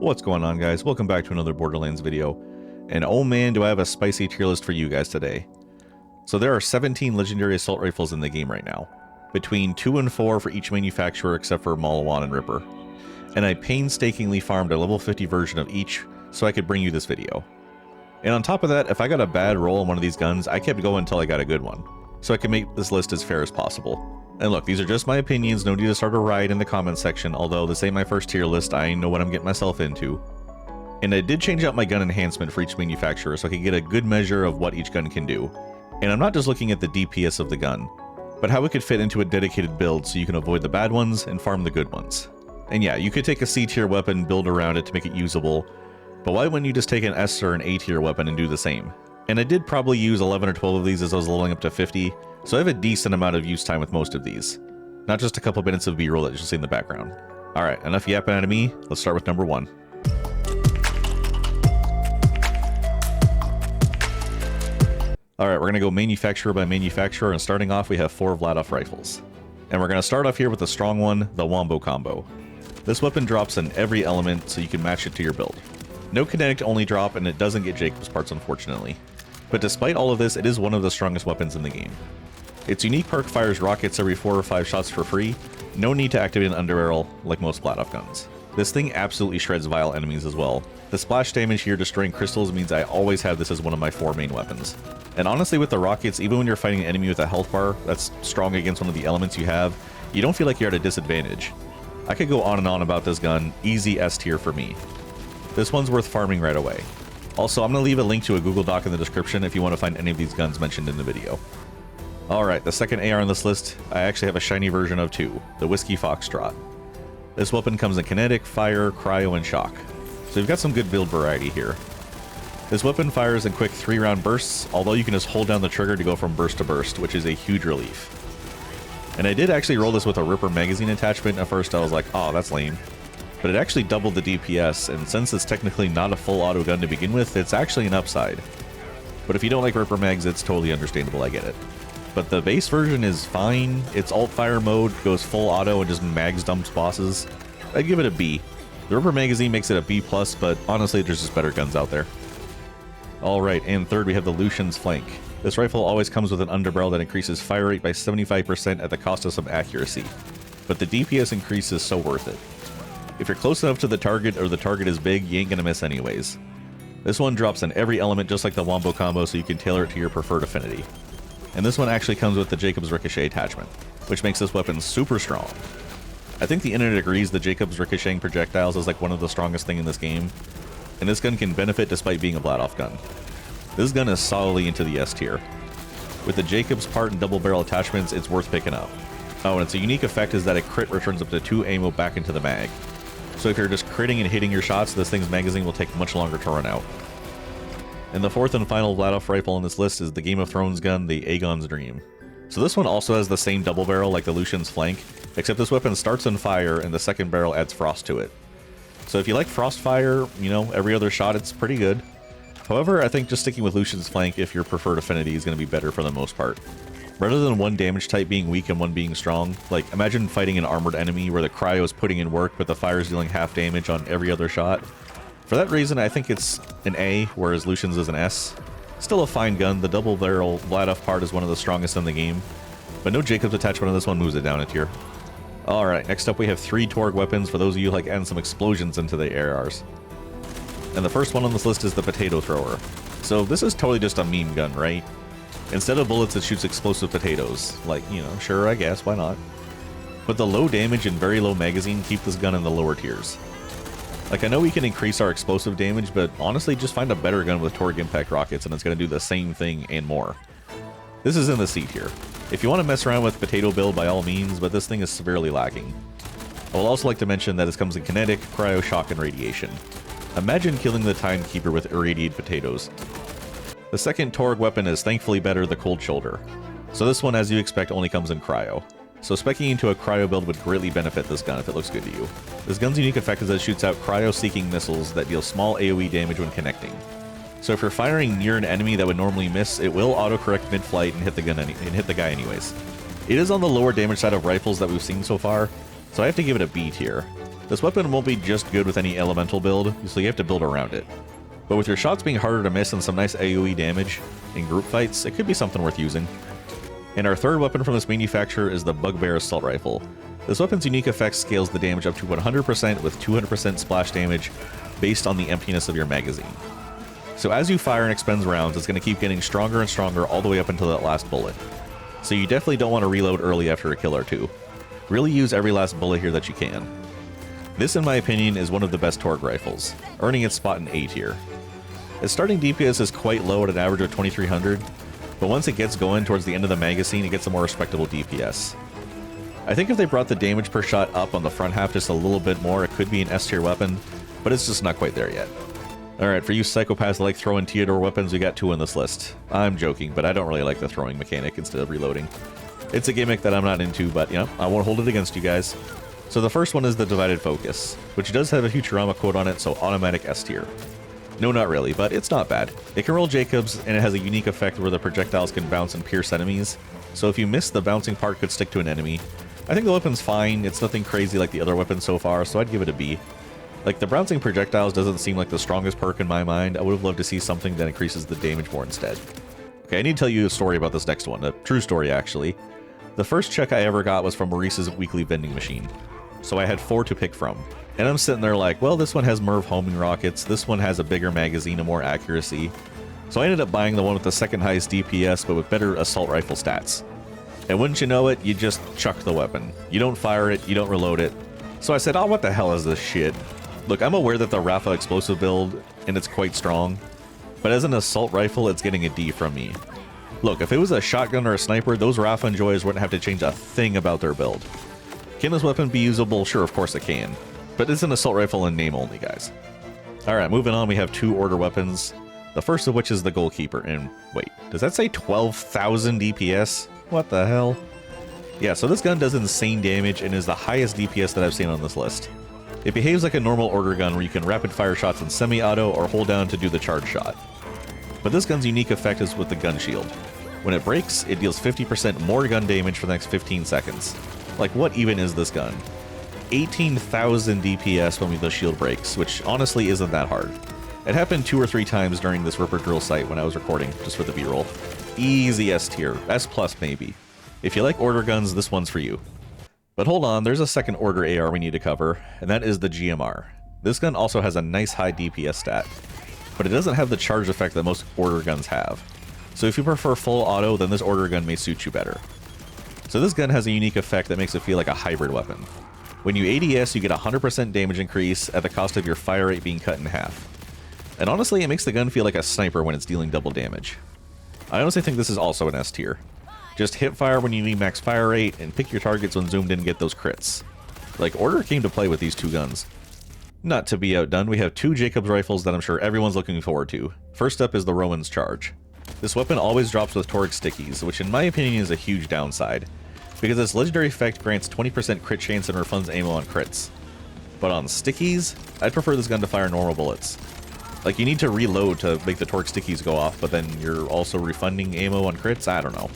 What's going on, guys? Welcome back to another Borderlands video. And oh man, do I have a spicy tier list for you guys today. So there are 17 legendary assault rifles in the game right now, between 2 and 4 for each manufacturer except for Maliwan and Ripper. And I painstakingly farmed a level 50 version of each so I could bring you this video. And on top of that, if I got a bad roll on one of these guns, I kept going until I got a good one, so I could make this list as fair as possible. And look, these are just my opinions, no need to start a riot in the comments section, although this ain't my first tier list, I know what I'm getting myself into. And I did change out my gun enhancement for each manufacturer so I could get a good measure of what each gun can do. And I'm not just looking at the DPS of the gun, but how it could fit into a dedicated build so you can avoid the bad ones and farm the good ones. And yeah, you could take a C tier weapon, build around it to make it usable, but why wouldn't you just take an S or an A tier weapon and do the same? And I did probably use 11 or 12 of these as I was leveling up to 50, so I have a decent amount of use time with most of these. Not just a couple minutes of B-roll that you'll see in the background. Alright, enough yapping out of me, let's start with number 1. Alright, we're going to go manufacturer by manufacturer, and starting off we have 4 Vladof rifles. And we're going to start off here with the strong one, the wombo combo. This weapon drops in every element so you can match it to your build. No kinetic only drop, and it doesn't get Jakobs parts unfortunately. But despite all of this, it is one of the strongest weapons in the game. Its unique perk fires rockets every 4 or 5 shots for free, no need to activate an underbarrel like most Vladof guns. This thing absolutely shreds vile enemies as well. The splash damage here destroying crystals means I always have this as one of my 4 main weapons. And honestly with the rockets, even when you're fighting an enemy with a health bar that's strong against one of the elements you have, you don't feel like you're at a disadvantage. I could go on and on about this gun, easy S tier for me. This one's worth farming right away. Also, I'm going to leave a link to a Google Doc in the description if you want to find any of these guns mentioned in the video. Alright, the second AR on this list, I actually have a shiny version of too, the Whiskey Foxtrot. This weapon comes in kinetic, fire, cryo, and shock. So you've got some good build variety here. This weapon fires in quick 3-round bursts, although you can just hold down the trigger to go from burst to burst, which is a huge relief. And I did actually roll this with a Ripper magazine attachment. At first I was like, oh, that's lame. But it actually doubled the DPS, and since it's technically not a full auto gun to begin with, it's actually an upside. But if you don't like Ripper mags, it's totally understandable, I get it. But the base version is fine. Its alt fire mode goes full auto and just mags dumps bosses. I'd give it a B. The Ripper magazine makes it a B+, but honestly there's just better guns out there. Alright, and third we have the Lucian's Flank. This rifle always comes with an underbarrel that increases fire rate by 75% at the cost of some accuracy. But the DPS increase is so worth it. If you're close enough to the target or the target is big, you ain't gonna miss anyways. This one drops in every element just like the wombo combo so you can tailor it to your preferred affinity. And this one actually comes with the Jakobs ricochet attachment, which makes this weapon super strong. I think the internet agrees the Jakobs ricocheting projectiles is like one of the strongest thing in this game, and this gun can benefit despite being a Vladof gun. This gun is solidly into the S tier. With the Jakobs part and double barrel attachments, it's worth picking up. Oh, and its a unique effect is that a crit returns up to 2 ammo back into the mag. So if you're just critting and hitting your shots, this thing's magazine will take much longer to run out. And the fourth and final Vladof rifle on this list is the Game of Thrones gun, the Aegon's Dream. So this one also has the same double barrel like the Lucian's Flank, except this weapon starts on fire and the second barrel adds frost to it. So if you like frost fire, you know, every other shot it's pretty good. However, I think just sticking with Lucian's Flank if your preferred affinity is going to be better for the most part. Rather than one damage type being weak and one being strong, like imagine fighting an armored enemy where the cryo is putting in work but the fire is dealing half damage on every other shot. For that reason, I think it's an A, whereas Lucian's is an S. Still a fine gun, the double barrel Vladof part is one of the strongest in the game, but no Jakobs attachment on this one moves it down a tier. Alright, next up we have 3 Torgue weapons for those of you who like adding some explosions into the ARs. And the first one on this list is the Potato Thrower. So this is totally just a meme gun, right? Instead of bullets, it shoots explosive potatoes. Like, you know, sure, I guess, why not? But the low damage and very low magazine keep this gun in the lower tiers. Like, I know we can increase our explosive damage, but honestly, just find a better gun with Torgue impact rockets and it's going to do the same thing and more. This is in the C tier. If you want to mess around with potato build, by all means, but this thing is severely lacking. I will also like to mention that it comes in kinetic, cryo, shock, and radiation. Imagine killing the timekeeper with irradiated potatoes. The second Torgue weapon is thankfully better, the Cold Shoulder. So this one, as you expect, only comes in cryo. So speccing into a cryo build would greatly benefit this gun if it looks good to you. This gun's unique effect is that it shoots out cryo-seeking missiles that deal small AoE damage when connecting. So if you're firing near an enemy that would normally miss, it will autocorrect mid-flight and hit the guy anyways. It is on the lower damage side of rifles that we've seen so far, so I have to give it a B tier. This weapon won't be just good with any elemental build, so you have to build around it. But with your shots being harder to miss and some nice AoE damage in group fights, it could be something worth using. And our third weapon from this manufacturer is the Bugbear Assault Rifle. This weapon's unique effect scales the damage up to 100% with 200% splash damage based on the emptiness of your magazine. So as you fire and expend rounds, it's going to keep getting stronger and stronger all the way up until that last bullet. So you definitely don't want to reload early after a kill or two. Really use every last bullet here that you can. This, in my opinion, is one of the best Torgue rifles, earning its spot in A tier. Its starting DPS is quite low at an average of 2300, but once it gets going towards the end of the magazine, it gets a more respectable DPS. I think if they brought the damage per shot up on the front half just a little bit more, it could be an S tier weapon, but it's just not quite there yet. Alright, for you psychopaths that like throwing Tediore weapons, we got 2 on this list. I'm joking, but I don't really like the throwing mechanic instead of reloading. It's a gimmick that I'm not into, but, you know, I won't hold it against you guys. So the first one is the Divided Focus, which does have a Futurama quote on it, so automatic S tier. No, not really, but it's not bad. It can roll Jakobs, and it has a unique effect where the projectiles can bounce and pierce enemies, so if you miss, the bouncing part could stick to an enemy. I think the weapon's fine, it's nothing crazy like the other weapons so far, so I'd give it a B. Like, the bouncing projectiles doesn't seem like the strongest perk in my mind. I would have loved to see something that increases the damage more instead. Okay, I need to tell you a story about this next one, a true story actually. The first check I ever got was from Maurice's weekly vending machine, so I had 4 to pick from. And I'm sitting there like, well, this one has Merv homing rockets, this one has a bigger magazine and more accuracy. So I ended up buying the one with the second highest DPS, but with better assault rifle stats. And wouldn't you know it, you just chuck the weapon. You don't fire it, you don't reload it. So I said, oh, what the hell is this shit? Look, I'm aware that the Rafa explosive build, and it's quite strong, but as an assault rifle, it's getting a D from me. Look, if it was a shotgun or a sniper, those Rafa enjoyers wouldn't have to change a thing about their build. Can this weapon be usable? Sure, of course it can. But it's an assault rifle in name only, guys. Alright, moving on, we have 2 order weapons. The first of which is the Goalkeeper, and wait, does that say 12,000 DPS? What the hell? Yeah, so this gun does insane damage and is the highest DPS that I've seen on this list. It behaves like a normal order gun where you can rapid fire shots in semi-auto or hold down to do the charge shot. But this gun's unique effect is with the gun shield. When it breaks, it deals 50% more gun damage for the next 15 seconds. Like, what even is this gun? 18,000 DPS when the shield breaks, which honestly isn't that hard. It happened 2 or 3 times during this Ripper Drill site when I was recording, just for the B-roll. Easy S tier, S plus maybe. If you like order guns, this one's for you. But hold on, there's a second order AR we need to cover, and that is the GMR. This gun also has a nice high DPS stat, but it doesn't have the charge effect that most order guns have. So if you prefer full auto, then this order gun may suit you better. So this gun has a unique effect that makes it feel like a hybrid weapon. When you ADS, you get a 100% damage increase at the cost of your fire rate being cut in half. And honestly, it makes the gun feel like a sniper when it's dealing double damage. I honestly think this is also an S tier. Just hit fire when you need max fire rate, and pick your targets when zoomed in and get those crits. Like, order came to play with these 2 guns. Not to be outdone, we have 2 Jakobs rifles that I'm sure everyone's looking forward to. First up is the Rowans Charge. This weapon always drops with Torgue stickies, which in my opinion is a huge downside, because its legendary effect grants 20% crit chance and refunds ammo on crits. But on stickies, I'd prefer this gun to fire normal bullets. Like, you need to reload to make the Torgue stickies go off, but then you're also refunding ammo on crits? I don't know.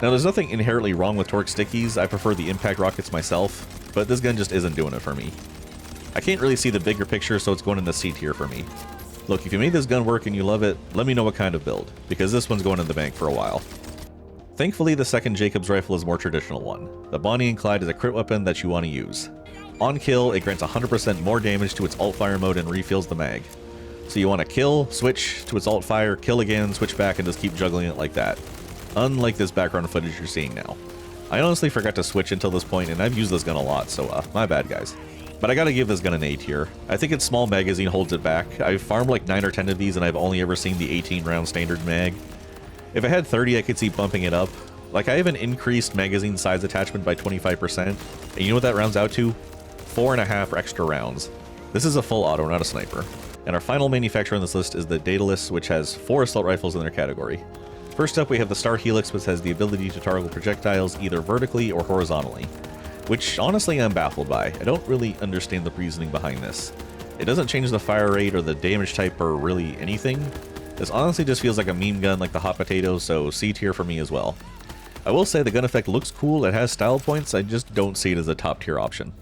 Now, there's nothing inherently wrong with Torgue stickies, I prefer the impact rockets myself, but this gun just isn't doing it for me. I can't really see the bigger picture, so it's going in the C tier for me. Look, if you made this gun work and you love it, let me know what kind of build, because this one's going in the bank for a while. Thankfully, the second Jakobs rifle is a more traditional one. The Bonnie and Clyde is a crit weapon that you want to use. On kill, it grants 100% more damage to its alt fire mode and refills the mag. So you want to kill, switch to its alt fire, kill again, switch back, and just keep juggling it like that. Unlike this background footage you're seeing now. I honestly forgot to switch until this point, and I've used this gun a lot, so my bad, guys. But I gotta give this gun an A tier. I think its small magazine holds it back. I've farmed like 9 or 10 of these, and I've only ever seen the 18 round standard mag. If I had 30, I could see bumping it up. Like, I have an increased magazine size attachment by 25%, and you know what that rounds out to? 4.5 extra rounds. This is a full auto, not a sniper. And our final manufacturer on this list is the Deadelus, which has 4 assault rifles in their category. First up, we have the Star Helix, which has the ability to target projectiles either vertically or horizontally, which honestly I'm baffled by. I don't really understand the reasoning behind this. It doesn't change the fire rate or the damage type or really anything. This honestly just feels like a meme gun like the hot potatoes, so C tier for me as well. I will say the gun effect looks cool, it has style points, I just don't see it as a top tier option.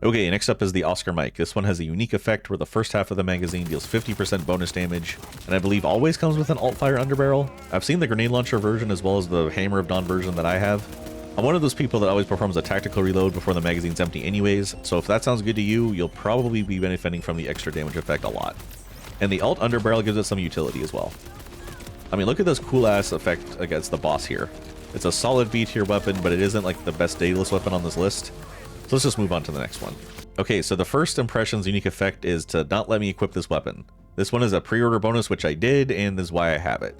Okay, next up is the Oscar Mike. This one has a unique effect where the first half of the magazine deals 50% bonus damage, and I believe always comes with an alt-fire underbarrel. I've seen the grenade launcher version as well as the Hammer of Dawn version that I have. I'm one of those people that always performs a tactical reload before the magazine's empty anyways, so if that sounds good to you, you'll probably be benefiting from the extra damage effect a lot. And the alt underbarrel gives it some utility as well. I mean, look at this cool-ass effect against the boss here. It's a solid B tier weapon, but it isn't like the best Deadelus weapon on this list. So let's just move on to the next one. Okay, so the first impression's unique effect is to not let me equip this weapon. This one is a pre-order bonus, which I did, and is why I have it.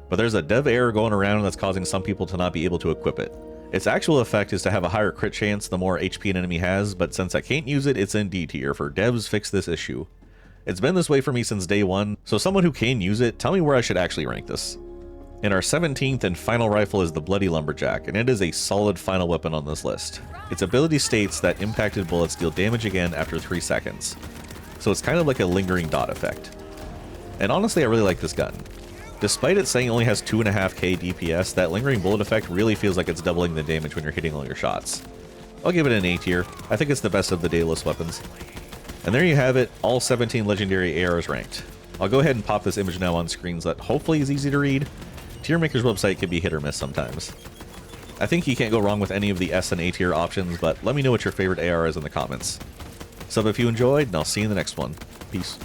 But there's a dev error going around that's causing some people to not be able to equip it. Its actual effect is to have a higher crit chance the more HP an enemy has, but since I can't use it, it's in D tier for devs fix this issue. It's been this way for me since day one, so someone who can use it, tell me where I should actually rank this. And our 17th and final rifle is the Bloody Lumberjack, and it is a solid final weapon on this list. Its ability states that impacted bullets deal damage again after 3 seconds. So it's kind of like a lingering dot effect. And honestly, I really like this gun. Despite it saying it only has 2.5k DPS, that lingering bullet effect really feels like it's doubling the damage when you're hitting all your shots. I'll give it an A tier. I think it's the best of the Deadelus weapons. And there you have it, all 17 legendary ARs ranked. I'll go ahead and pop this image now on screen so that hopefully is easy to read. Tier Maker's website can be hit or miss sometimes. I think you can't go wrong with any of the S and A tier options, but let me know what your favorite AR is in the comments. Sub if you enjoyed, and I'll see you in the next one. Peace.